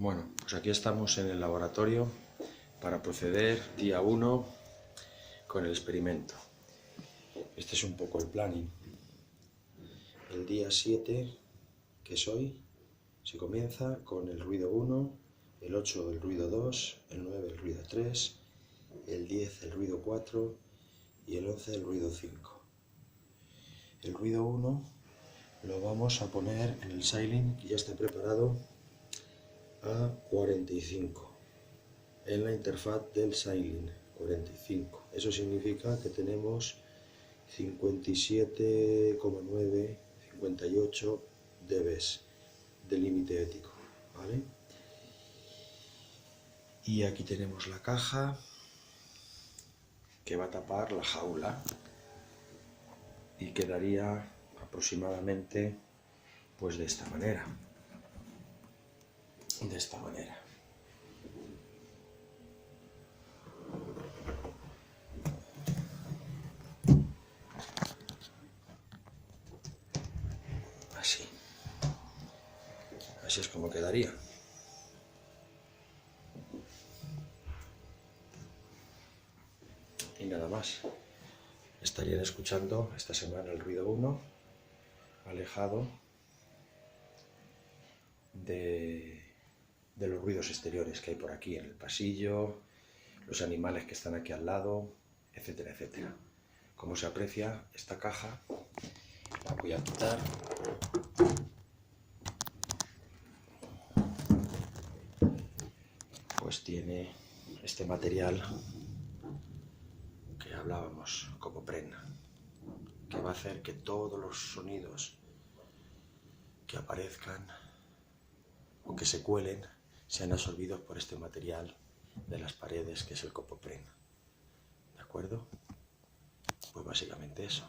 Bueno, pues aquí estamos en el laboratorio para proceder día 1 con el experimento. Este es un poco el planning. El día 7, que es hoy, se comienza con el ruido 1, el 8 el ruido 2, el 9 el ruido 3, el 10 el ruido 4 y el 11 el ruido 5. El ruido 1 lo vamos a poner en el silent, que ya está preparado, a 45 en la interfaz del silent. 45. Eso significa que tenemos 57,9, 58 dBs de límite ético, ¿vale? Y aquí tenemos la caja que va a tapar la jaula y quedaría aproximadamente pues de esta manera. De esta manera. Así. Así es como quedaría. Y nada más. Estarían escuchando esta semana el ruido 1, alejado de los ruidos exteriores que hay por aquí en el pasillo, los animales que están aquí al lado, etcétera, etcétera. Como se aprecia, esta caja la voy a quitar. Pues tiene este material que hablábamos, copopren, que va a hacer que todos los sonidos que aparezcan o que se cuelen sean absorbidos por este material de las paredes, que es el copopren. ¿De acuerdo? Pues básicamente eso.